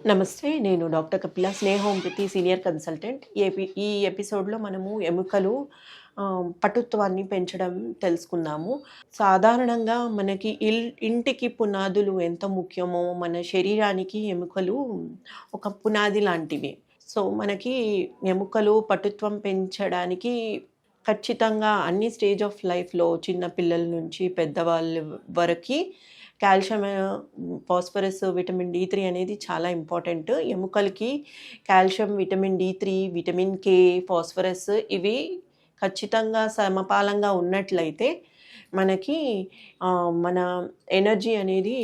నమస్తే. నేను డాక్టర్ కపిల, స్నేహ homeopathy senior consultant. ఈ ఎపిసోడ్‌లో మనము ఎముకలు పటుత్వాన్ని పెంచడం తెలుసుకుందాము. సాధారణంగా మనకి ఇంటికి పునాదులు ఎంత ముఖ్యమో, మన శరీరానికి ఎముకలు ఒక పునాది లాంటివి. సో, మనకి ఎముకలు పటుత్వం పెంచడానికి ఖచ్చితంగా అన్ని స్టేజ్ ఆఫ్ లైఫ్‌లో చిన్న పిల్లల నుంచి పెద్దవాళ్ళ వరకి కాల్షియం, ఫాస్ఫరస్, విటమిన్ డి3 అనేది చాలా ఇంపార్టెంట్. ఎముకలకి calcium, vitamin D three, vitamin K, phosphorus ఇవి ఖచ్చితంగా సమపాలంగా ఉన్నట్లయితే మనకి మన ఎనర్జీ అనేది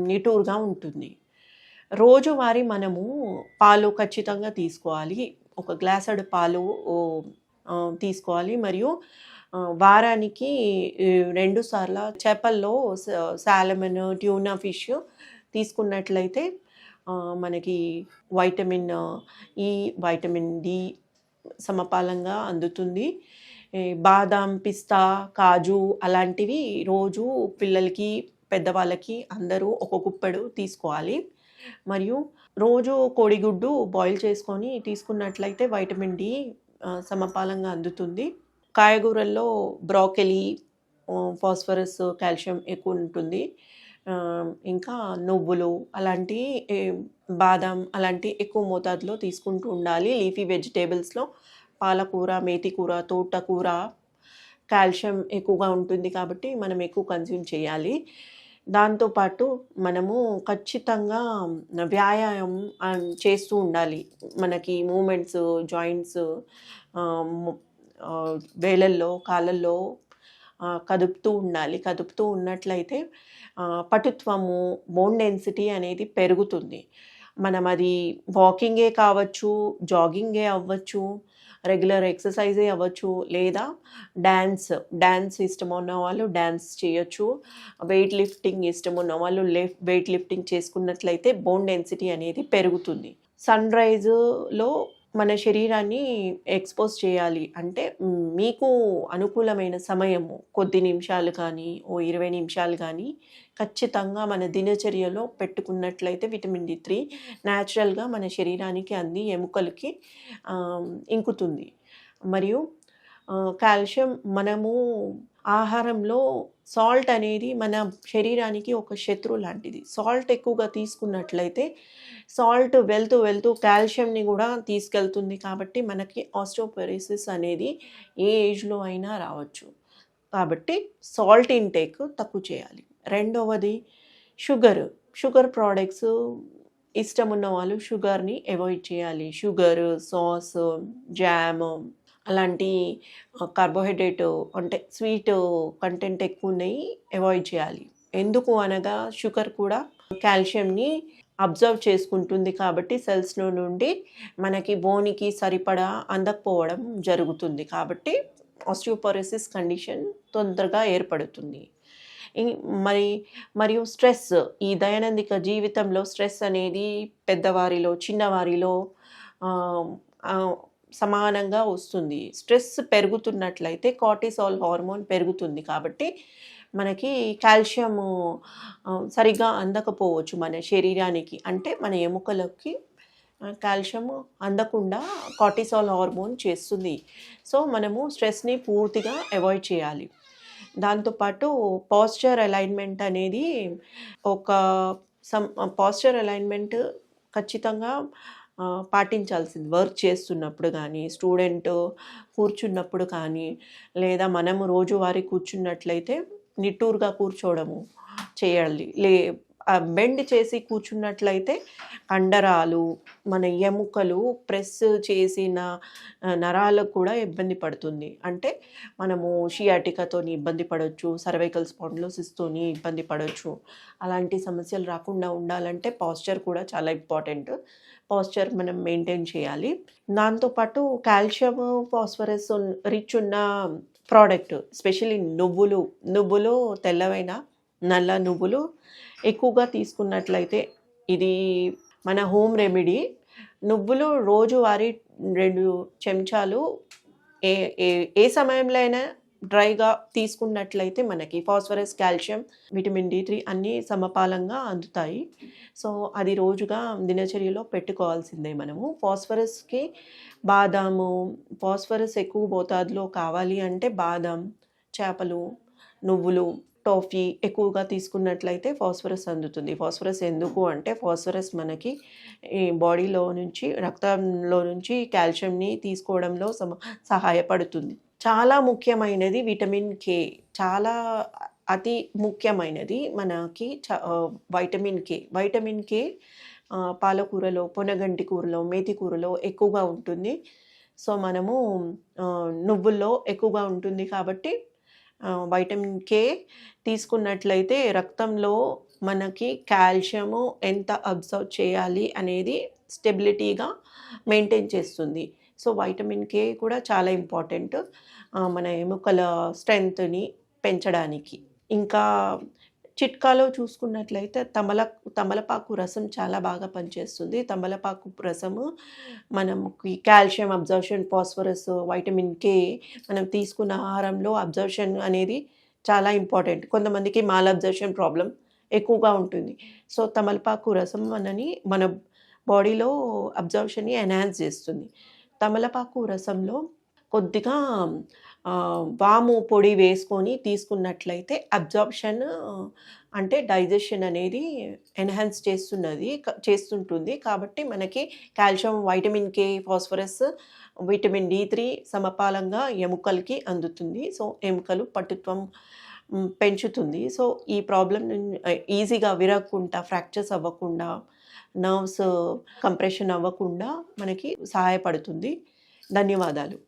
నిటూరుగా ఉంటుంది. రోజువారీ మనము పాలు ఖచ్చితంగా తీసుకోవాలి. ఒక గ్లాసెడు పాలు తీసుకోవాలి. మరియు వారానికి 2 సార్ల చేపల్లో సాల్మన్, ట్యూనా ఫిష్ తీసుకున్నట్లయితే మనకి వైటమిన్ ఈ, వైటమిన్ డి సమపాలంగా అందుతుంది. బాదాం, పిస్తా, కాజు అలాంటివి రోజు పిల్లలకి, పెద్దవాళ్ళకి అందరూ ఒక గుప్పెడు తీసుకోవాలి. మరియు రోజు కోడిగుడ్డు బాయిల్ చేసుకొని తీసుకున్నట్లయితే వైటమిన్ డి సమపాలంగా అందుతుంది. కాయగూరల్లో బ్రోకలీ, ఫాస్ఫరస్, కాల్షియం ఎక్కువ ఉంటుంది. ఇంకా నువ్వులు అలాంటి, బాదాం అలాంటి ఎక్కువ మోతాదులో తీసుకుంటూ ఉండాలి. లీఫీ వెజిటేబుల్స్లో పాలకూర, మేతికూర, తోటకూర కాల్షియం ఎక్కువగా ఉంటుంది కాబట్టి మనం ఎక్కువ కన్జ్యూమ్ చేయాలి. దాంతోపాటు మనము ఖచ్చితంగా వ్యాయామం చేస్తూ ఉండాలి. మనకి మూమెంట్స్, జాయింట్స్ వేళ్ళల్లో, కాళ్ళల్లో కదుపుతూ ఉండాలి. కదుపుతూ ఉన్నట్లయితే పటుత్వము, బోన్ డెన్సిటీ అనేది పెరుగుతుంది. మనం అది వాకింగే కావచ్చు, జాగింగే అవ్వచ్చు, రెగ్యులర్ ఎక్సర్సైజే అవ్వచ్చు, లేదా డ్యాన్స్ ఇష్టం ఉన్న వాళ్ళు డ్యాన్స్ చేయొచ్చు. వెయిట్ లిఫ్టింగ్ ఇష్టం ఉన్న వాళ్ళు వెయిట్ లిఫ్టింగ్ చేసుకున్నట్లయితే బోన్ డెన్సిటీ అనేది పెరుగుతుంది. సన్ రైజ్లో మన శరీరాన్ని ఎక్స్పోజ్ చేయాలి. అంటే మీకు అనుకూలమైన సమయము కొద్ది నిమిషాలు కానీ, 20 నిమిషాలు కానీ ఖచ్చితంగా మన దినచర్యలో పెట్టుకున్నట్లయితే విటమిన్ డి3 న్యాచురల్గా మన శరీరానికి అంది ఎముకలకి ఇంకుతుంది. మరియు కాల్షియం, మనము ఆహారంలో సాల్ట్ అనేది మన శరీరానికి ఒక శత్రువు లాంటిది. సాల్ట్ ఎక్కువగా తీసుకున్నట్లయితే సాల్ట్ వెళ్తూ కాల్షియంని కూడా తీసుకెళ్తుంది. కాబట్టి మనకి ఆస్టియోపొరోసిస్ అనేది ఏ ఏజ్లో అయినా రావచ్చు. కాబట్టి సాల్ట్ ఇంటేక్ తక్కువ చేయాలి. రెండవది షుగర్ ప్రోడక్ట్స్ ఇష్టం ఉన్న వాళ్ళు షుగర్ని అవాయిడ్ చేయాలి. షుగర్, సాస్, జామ్ అలాంటి కార్బోహైడ్రేట్ అంటే స్వీట్ కంటెంట్ ఎక్కువ ఉన్నాయి, అవాయిడ్ చేయాలి. ఎందుకు అనగా షుగర్ కూడా కాల్షియంని అబ్జర్వ్ చేసుకుంటుంది కాబట్టి సెల్స్లో నుండి మనకి బోనికి సరిపడా అందకపోవడం జరుగుతుంది. కాబట్టి ఆస్టియోపొరోసిస్ కండిషన్ తొందరగా ఏర్పడుతుంది. మరియు స్ట్రెస్, ఈ దైనందిక జీవితంలో స్ట్రెస్ అనేది పెద్దవారిలో, చిన్నవారిలో సమానంగా వస్తుంది. స్ట్రెస్ పెరుగుతున్నట్లయితే కార్టిసాల్ హార్మోన్ పెరుగుతుంది. కాబట్టి మనకి కాల్షియం సరిగా అందకపోవచ్చు మన శరీరానికి. అంటే మన ఎముకలకి కాల్షియం అందకుండా కార్టిసాల్ హార్మోన్ చేస్తుంది. సో మనము స్ట్రెస్ని పూర్తిగా అవాయిడ్ చేయాలి. దాంతోపాటు పోస్చర్ అలైన్మెంట్ అనేది పోస్చర్ అలైన్మెంట్ ఖచ్చితంగా పాటించాల్సింది. వర్క్ చేస్తున్నప్పుడు కానీ, స్టూడెంట్ కూర్చున్నప్పుడు కానీ, లేదా మనము రోజువారీ కూర్చున్నట్లయితే నిట్టూరుగా కూర్చోవడము చేయాలి. బెండ్ చేసి కూర్చున్నట్లయితే కండరాలు, మన ఎముకలు ప్రెస్ చేసిన నరాలకు కూడా ఇబ్బంది పడుతుంది. అంటే మనము షియాటికాతో ఇబ్బంది పడవచ్చు, సర్వైకల్ స్పాండిలోసిస్తో ఇబ్బంది పడవచ్చు. అలాంటి సమస్యలు రాకుండా ఉండాలంటే పోస్చర్ కూడా చాలా ఇంపార్టెంట్. పోస్చర్ మనం మెయింటైన్ చేయాలి. దాంతోపాటు కాల్షియం, ఫాస్ఫరస్ రిచ్ ఉన్న ప్రోడక్ట్, ఎస్పెషల్లీ నువ్వులు తెల్లవైన నల్ల నువ్వులు ఎక్కువగా తీసుకున్నట్లయితే ఇది మన హోమ్ రెమెడీ. నువ్వులు రోజువారీ 2 చెంచాలు ఏ సమయంలో అయినా డ్రైగా తీసుకున్నట్లయితే మనకి ఫాస్ఫరస్, కాల్షియం, విటమిన్ డి3 అన్నీ సమపాలంగా అందుతాయి. సో అది రోజుగా దినచర్యలో పెట్టుకోవాల్సిందే మనము. ఫాస్ఫరస్కి బాదాము, ఫాస్ఫరస్ ఎక్కువ మోతాదులో కావాలి అంటే బాదం, చేపలు, నువ్వులు, టోఫీ ఎక్కువగా తీసుకున్నట్లయితే ఫాస్ఫరస్ అందుతుంది. ఫాస్ఫరస్ ఎందుకు అంటే ఫాస్ఫరస్ మనకి ఈ బాడీలో నుంచి, రక్తంలో నుంచి కాల్షియంని తీసుకోవడంలో సహాయపడుతుంది. చాలా ముఖ్యమైనది విటమిన్ కే. చాలా అతి ముఖ్యమైనది మనకి వైటమిన్ కే. వైటమిన్ కే పాలకూరలో, పొనగంటి కూరలో, మేతి కూరలో ఎక్కువగా ఉంటుంది. సో మనము నువ్వుల్లో ఎక్కువగా ఉంటుంది కాబట్టి వైటమిన్ కే తీసుకున్నట్లయితే రక్తంలో మనకి కాల్షియము ఎంత అబ్జర్వ్ చేయాలి అనేది స్టెబిలిటీగా మెయింటైన్ చేస్తుంది. సో వైటమిన్ కే కూడా చాలా ఇంపార్టెంట్ మన ఎముకల స్ట్రెంగ్త్ని పెంచడానికి. ఇంకా చిట్కాలో చూసుకున్నట్లయితే తమలపాకు రసం చాలా బాగా పనిచేస్తుంది. తమలపాకు రసము మనకి calcium absorption, phosphorus, vitamin K మనం తీసుకున్న ఆహారంలో అబ్జర్ప్షన్ అనేది చాలా ఇంపార్టెంట్. కొంతమందికి మాల్ అబ్జర్ప్షన్ ప్రాబ్లం ఎక్కువగా ఉంటుంది. సో తమలపాకు రసం మన బాడీలో అబ్జర్ప్షన్ని ఎన్హాన్స్ చేస్తుంది. తమలపాకు రసంలో కొద్దిగా వాము పొడి వేసుకొని తీసుకున్నట్లయితే అబ్జార్ప్షన్ అంటే డైజెషన్ అనేది ఎన్హాన్స్ చేస్తుంటుంది. కాబట్టి మనకి calcium, vitamin K, phosphorus, vitamin D three సమపాలంగా ఎముకలకి అందుతుంది. సో ఎముకలు పటుత్వం పెంచుతుంది. సో ఈ ప్రాబ్లం ఈజీగా విరగకుండా, ఫ్రాక్చర్స్ అవ్వకుండా, నర్వ్స్ కంప్రెషన్ అవ్వకుండా మనకి సహాయపడుతుంది. ధన్యవాదాలు.